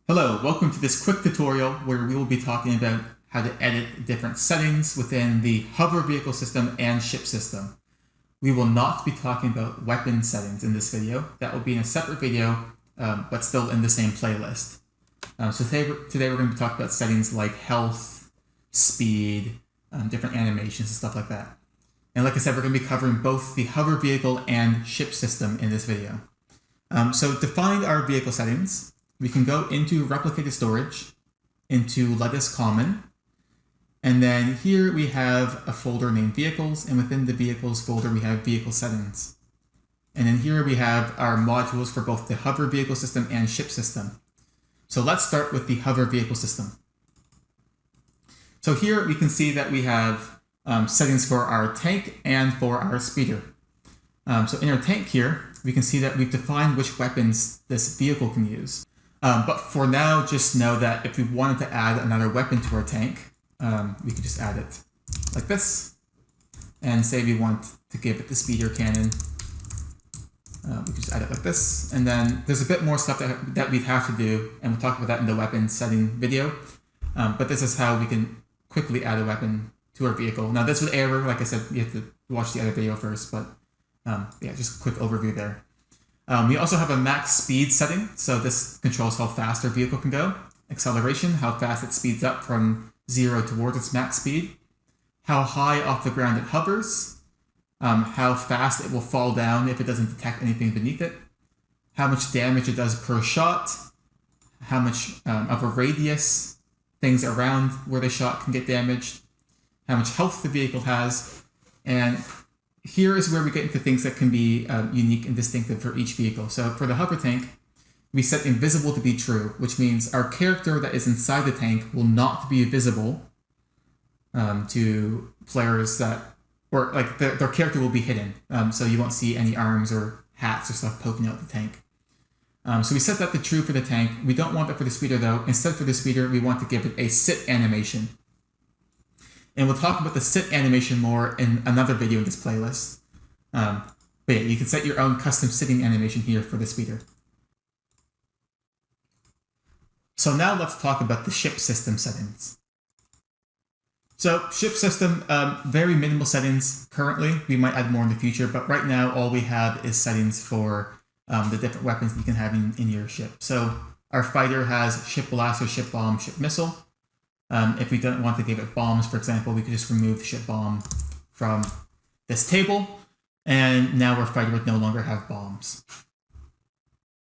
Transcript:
Hello, welcome to this quick tutorial where we will be talking about how to edit different settings within the hover vehicle system and ship system. We will not be talking about weapon settings in this video. That will be in a separate video, but still in the same playlist. So today we're going to be talking about settings like health, speed, different animations and stuff like that. And like I said, we're going to be covering both the hover vehicle and ship system in this video. So to find our vehicle settings, we can go into replicated storage, into Lattice Common, and then here we have a folder named vehicles, and within the vehicles folder we have vehicle settings. And then here we have our modules for both the hover vehicle system and ship system. So let's start with the hover vehicle system. So here we can see that we have settings for our tank and for our speeder. So in our tank here, we can see that we've defined which weapons this vehicle can use. But for now, just know that if we wanted to add another weapon to our tank, we could just add it like this. And say we want to give it the speeder cannon. We could just add it like this. And then there's a bit more stuff that we'd have to do, and we'll talk about that in the weapon setting video. But this is how we can quickly add a weapon to our vehicle. Now this would error, like I said, you have to watch the other video first, but yeah, just a quick overview there. We also have a max speed setting, so this controls how fast our vehicle can go. Acceleration, how fast it speeds up from 0 towards its max speed. How high off the ground it hovers. How fast it will fall down if it doesn't detect anything beneath it. How much damage it does per shot. How much of a radius things around where the shot can get damaged. How much health the vehicle has. And here is where we get into things that can be unique and distinctive for each vehicle. So for the hover tank, we set invisible to be true, which means our character that is inside the tank will not be visible to players that, or like their character will be hidden. So you won't see any arms or hats or stuff poking out the tank. So we set that to true for the tank. We don't want that for the speeder though. Instead for the speeder, we want to give it a sit animation. And we'll talk about the sit animation more in another video in this playlist. But yeah, you can set your own custom sitting animation here for the speeder. So now let's talk about the ship system settings. So ship system, very minimal settings currently. We might add more in the future, but right now all we have is settings for the different weapons you can have in your ship. So our fighter has ship blaster, ship bomb, ship missile. If we don't want to give it bombs, for example, we could just remove the ship bomb from this table, and now our fighter would no longer have bombs.